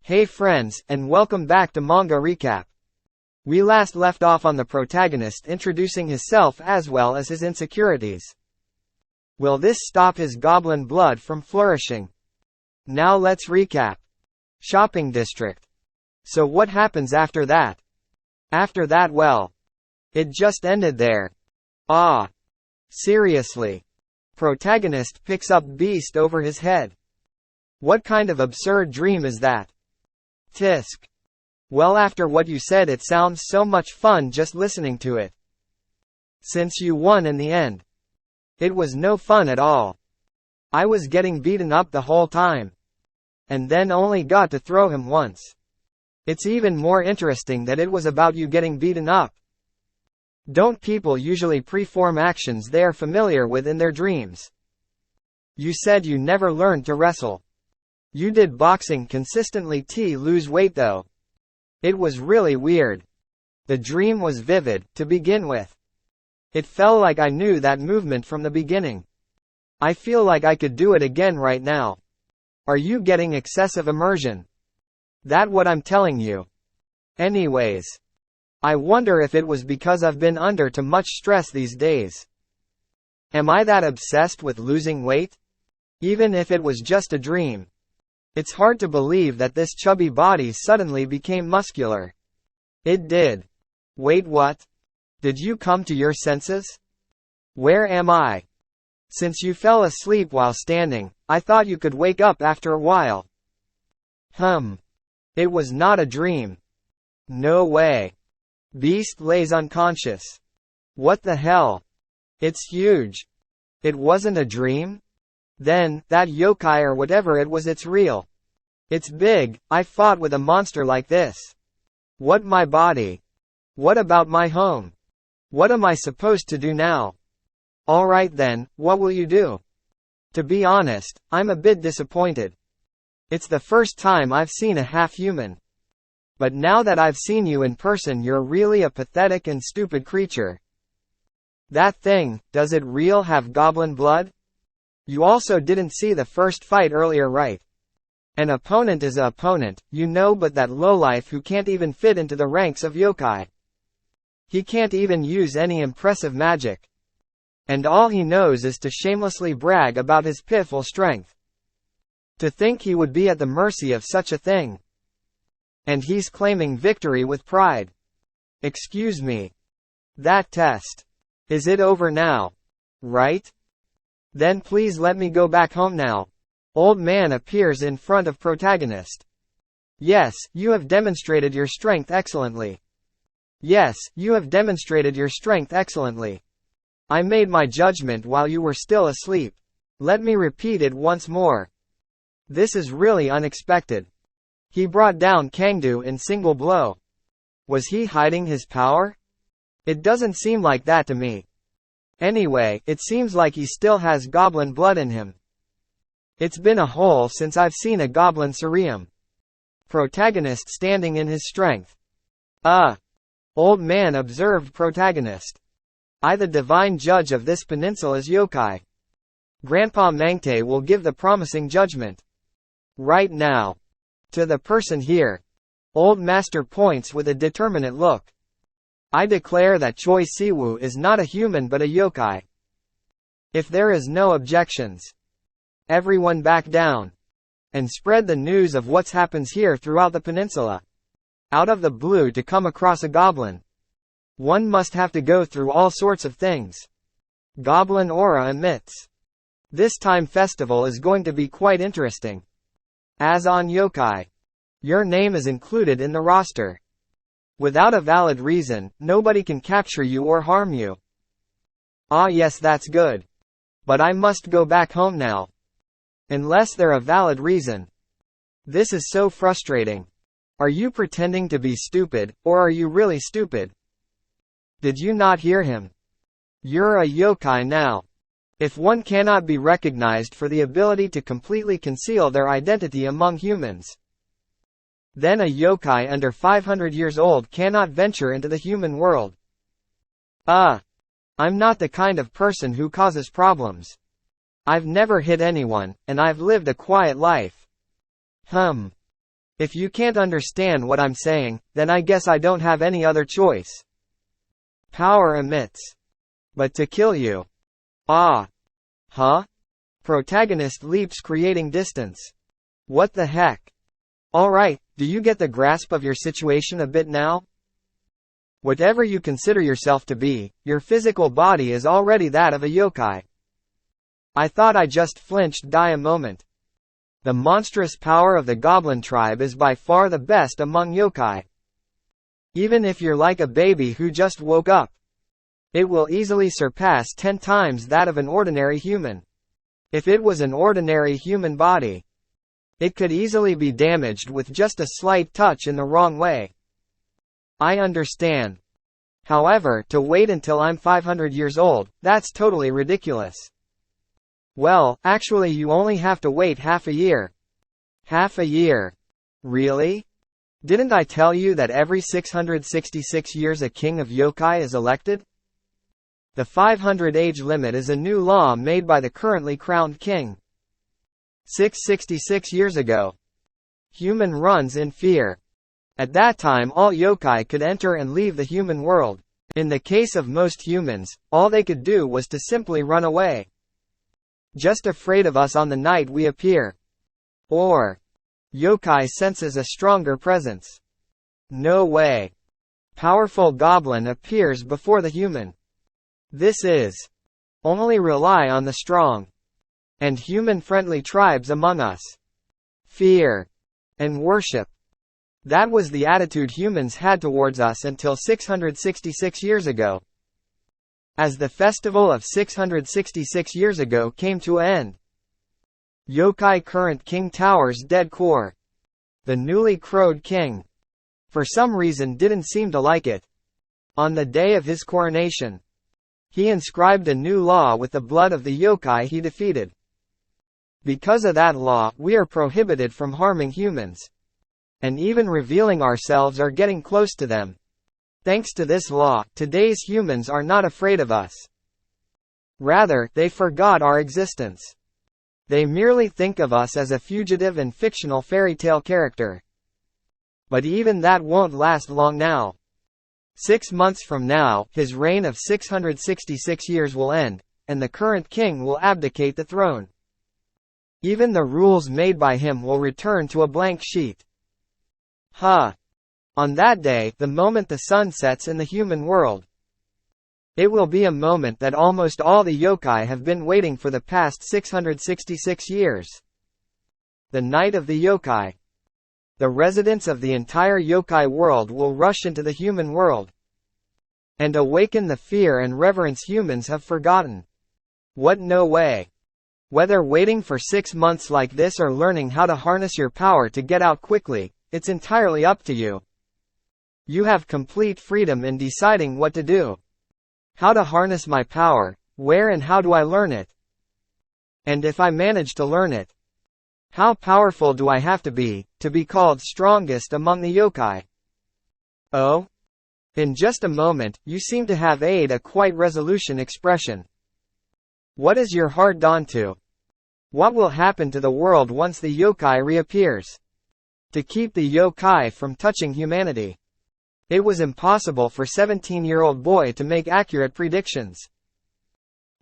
Hey friends, and welcome back to Manga Recap. We last left off on the protagonist introducing himself as well as his insecurities. Will this stop his goblin blood from flourishing? Now let's recap. Shopping district. So what happens after that? After that, well, it just ended there. Ah. Seriously. Protagonist picks up beast over his head. What kind of absurd dream is that? Tisk. Well, after what you said, it sounds so much fun just listening to it. Since you won in the end. It was no fun at all. I was getting beaten up the whole time. And then only got to throw him once. It's even more interesting that it was about you getting beaten up. Don't people usually perform actions they are familiar with in their dreams? You said you never learned to wrestle. You did boxing consistently to lose weight though. It was really weird. The dream was vivid, to begin with. It felt like I knew that movement from the beginning. I feel like I could do it again right now. Are you getting excessive immersion? That what I'm telling you. Anyways. I wonder if it was because I've been under too much stress these days. Am I that obsessed with losing weight? Even if it was just a dream. It's hard to believe that this chubby body suddenly became muscular. It did. Wait, what? Did you come to your senses? Where am I? Since you fell asleep while standing, I thought you could wake up after a while. It was not a dream. No way. Beast lays unconscious. What the hell? It's huge. It wasn't a dream? Then, that yokai or whatever it was, it's real. It's big. I fought with a monster like this. What my body? What about my home? What am I supposed to do now? Alright then, what will you do? To be honest, I'm a bit disappointed. It's the first time I've seen a half-human. But now that I've seen you in person, you're really a pathetic and stupid creature. That thing, does it real have goblin blood? You also didn't see the first fight earlier, right? An opponent is a opponent, you know, but that lowlife who can't even fit into the ranks of yokai. He can't even use any impressive magic. And all he knows is to shamelessly brag about his pitiful strength. To think he would be at the mercy of such a thing. And he's claiming victory with pride. Excuse me. That test. Is it over now? Right? Then please let me go back home now. Old man appears in front of protagonist. Yes, you have demonstrated your strength excellently. Yes, you have demonstrated your strength excellently. I made my judgment while you were still asleep. Let me repeat it once more. This is really unexpected. He brought down Kangdu in single blow. Was he hiding his power? It doesn't seem like that to me. Anyway, it seems like he still has goblin blood in him. It's been a while since I've seen a goblin serum. Protagonist standing in his strength. Old man observed protagonist. I, the divine judge of this peninsula's yokai. Grandpa Mangte will give the promising judgment. Right now. To the person here. Old master points with a determinate look. I declare that Choi Siwoo is not a human but a yokai. If there is no objections, everyone back down. And spread the news of what happens here throughout the peninsula. Out of the blue to come across a goblin. One must have to go through all sorts of things. Goblin aura emits. This time festival is going to be quite interesting. As on yokai. Your name is included in the roster. Without a valid reason, nobody can capture you or harm you. Ah yes, that's good. But I must go back home now. Unless there a valid reason. This is so frustrating. Are you pretending to be stupid, or are you really stupid? Did you not hear him? You're a yokai now. If one cannot be recognized for the ability to completely conceal their identity among humans, Then a yokai under 500 years old cannot venture into the human world. I'm not the kind of person who causes problems. I've never hit anyone, and I've lived a quiet life. If you can't understand what I'm saying, then I guess I don't have any other choice. Power emits. But to kill you. Protagonist leaps, creating distance. What the heck? Alright, do you get the grasp of your situation a bit now? Whatever you consider yourself to be, your physical body is already that of a yokai. I thought I just flinched a moment. The monstrous power of the Goblin tribe is by far the best among yokai. Even if you're like a baby who just woke up, it will easily surpass 10 times that of an ordinary human. If it was an ordinary human body, it could easily be damaged with just a slight touch in the wrong way. I understand. However, to wait until I'm 500 years old, that's totally ridiculous. Well, actually you only have to wait half a year. Half a year? Really? Didn't I tell you that every 666 years a king of yokai is elected? The 500 age limit is a new law made by the currently crowned king. 666 years ago. Human runs in fear. At that time all yokai could enter and leave the human world. In the case of most humans, all they could do was to simply run away. Just afraid of us on the night we appear. Or, yokai senses a stronger presence. No way. Powerful goblin appears before the human. This is. Only rely on the strong and human-friendly tribes among us. Fear and worship. That was the attitude humans had towards us until 666 years ago. As the festival of 666 years ago came to an end, yokai current king Tower's dead core, the newly crowed king, for some reason didn't seem to like it. On the day of his coronation, he inscribed a new law with the blood of the yokai he defeated. Because of that law, we are prohibited from harming humans, and even revealing ourselves or getting close to them. Thanks to this law, today's humans are not afraid of us. Rather, they forgot our existence. They merely think of us as a fugitive and fictional fairy tale character. But even that won't last long now. 6 months from now, his reign of 666 years will end, and the current king will abdicate the throne. Even the rules made by him will return to a blank sheet. On that day, the moment the sun sets in the human world, it will be a moment that almost all the yokai have been waiting for the past 666 years. The night of the yokai. The residents of the entire yokai world will rush into the human world and awaken the fear and reverence humans have forgotten. What? No way. Whether waiting for 6 months like this or learning how to harness your power to get out quickly, it's entirely up to you. You have complete freedom in deciding what to do. How to harness my power, where and how do I learn it? And if I manage to learn it, how powerful do I have to be called strongest among the yokai? Oh? In just a moment, you seem to have a quite resolution expression. What is your heart drawn to? What will happen to the world once the yokai reappears? To keep the yokai from touching humanity. It was impossible for a 17-year-old boy to make accurate predictions.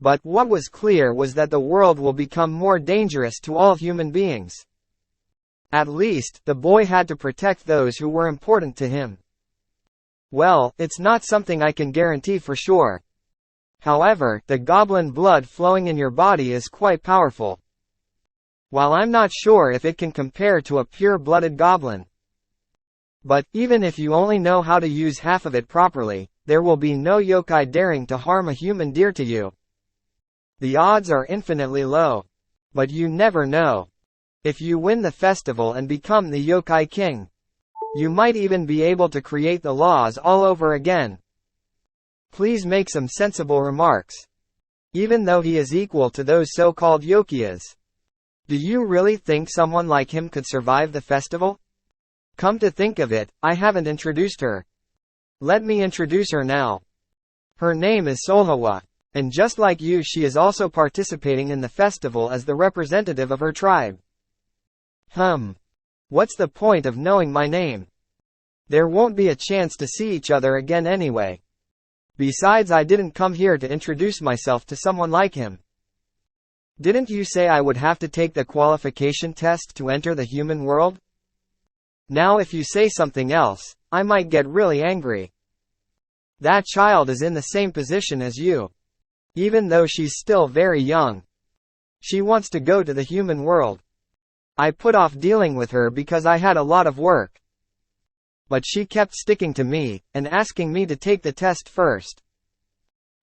But what was clear was that the world will become more dangerous to all human beings. At least, the boy had to protect those who were important to him. Well, it's not something I can guarantee for sure. However, the goblin blood flowing in your body is quite powerful. While I'm not sure if it can compare to a pure-blooded goblin. But, even if you only know how to use half of it properly, there will be no yokai daring to harm a human dear to you. The odds are infinitely low. But you never know. If you win the festival and become the yokai king, you might even be able to create the laws all over again. Please make some sensible remarks. Even though he is equal to those so-called yokiyas. Do you really think someone like him could survive the festival? Come to think of it, I haven't introduced her. Let me introduce her now. Her name is Solhawa, and just like you, she is also participating in the festival as the representative of her tribe. What's the point of knowing my name? There won't be a chance to see each other again anyway. Besides, I didn't come here to introduce myself to someone like him. Didn't you say I would have to take the qualification test to enter the human world? Now if you say something else, I might get really angry. That child is in the same position as you. Even though she's still very young. She wants to go to the human world. I put off dealing with her because I had a lot of work. But she kept sticking to me, and asking me to take the test first.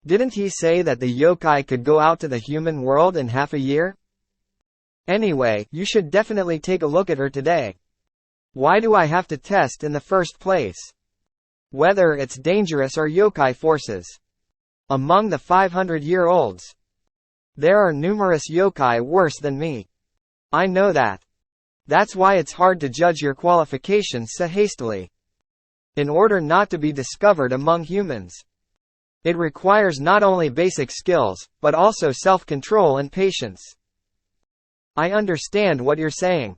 Didn't he say that the yokai could go out to the human world in half a year? Anyway, you should definitely take a look at her today. Why do I have to test in the first place? Whether it's dangerous or yokai forces. Among the 500-year-olds, there are numerous yokai worse than me. I know that. That's why it's hard to judge your qualifications so hastily. In order not to be discovered among humans, it requires not only basic skills, but also self-control and patience. I understand what you're saying.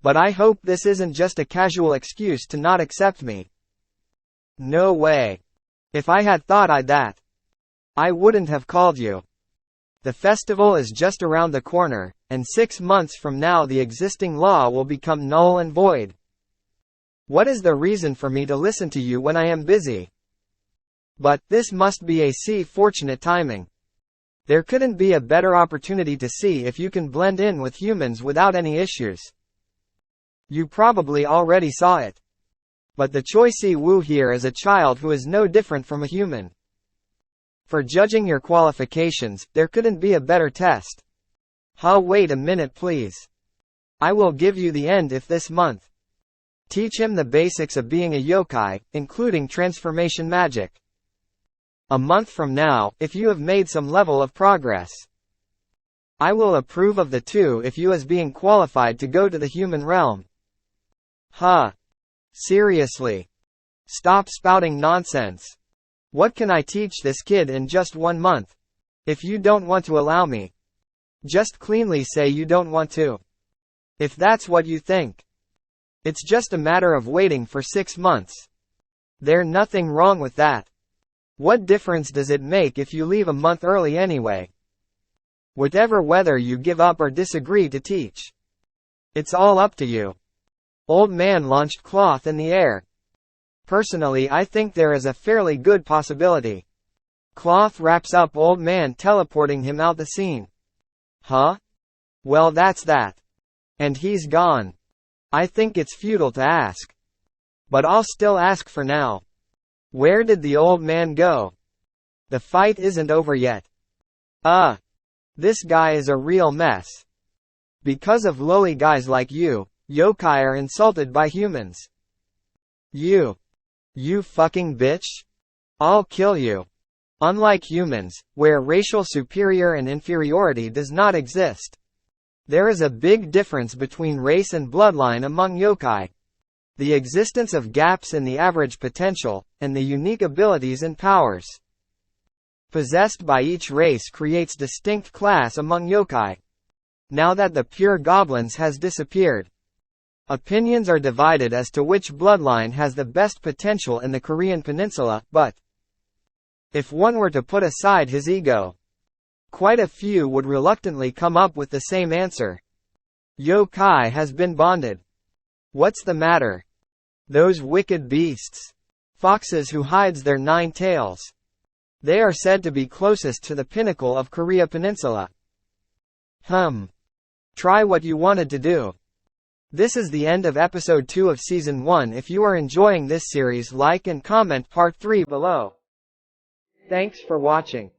But I hope this isn't just a casual excuse to not accept me. No way. If I had thought I wouldn't have called you. The festival is just around the corner, and 6 months from now the existing law will become null and void. What is the reason for me to listen to you when I am busy? But, this must be fortunate timing. There couldn't be a better opportunity to see if you can blend in with humans without any issues. You probably already saw it. But the Choi Si-woo here is a child who is no different from a human. For judging your qualifications, there couldn't be a better test. Wait a minute please. I will give you the end if this month. Teach him the basics of being a yokai, including transformation magic. A month from now, if you have made some level of progress, I will approve of the two if you as being qualified to go to the human realm. Seriously. Stop spouting nonsense. What can I teach this kid in just 1 month? If you don't want to allow me, just cleanly say you don't want to. If that's what you think. It's just a matter of waiting for 6 months. There's nothing wrong with that. What difference does it make if you leave a month early anyway? Whether you give up or disagree to teach. It's all up to you. Old man launched cloth in the air. Personally, I think there is a fairly good possibility. Cloth wraps up old man, teleporting him out the scene. Well, that's that. And he's gone. I think it's futile to ask. But I'll still ask for now. Where did the old man go? The fight isn't over yet. This guy is a real mess. Because of lowly guys like you, yokai are insulted by humans. You fucking bitch. I'll kill you. Unlike humans, where racial superior and inferiority does not exist, there is a big difference between race and bloodline among yokai. The existence of gaps in the average potential, and the unique abilities and powers possessed by each race creates distinct class among yokai. Now that the pure goblins has disappeared, opinions are divided as to which bloodline has the best potential in the Korean peninsula, but if one were to put aside his ego, quite a few would reluctantly come up with the same answer. Yokai has been bonded. What's the matter? Those wicked beasts. Foxes who hides their 9 tails. They are said to be closest to the pinnacle of Korea Peninsula. Try what you wanted to do. This is the end of episode 2 of season 1. If you are enjoying this series, like and comment part 3 below. Thanks for watching.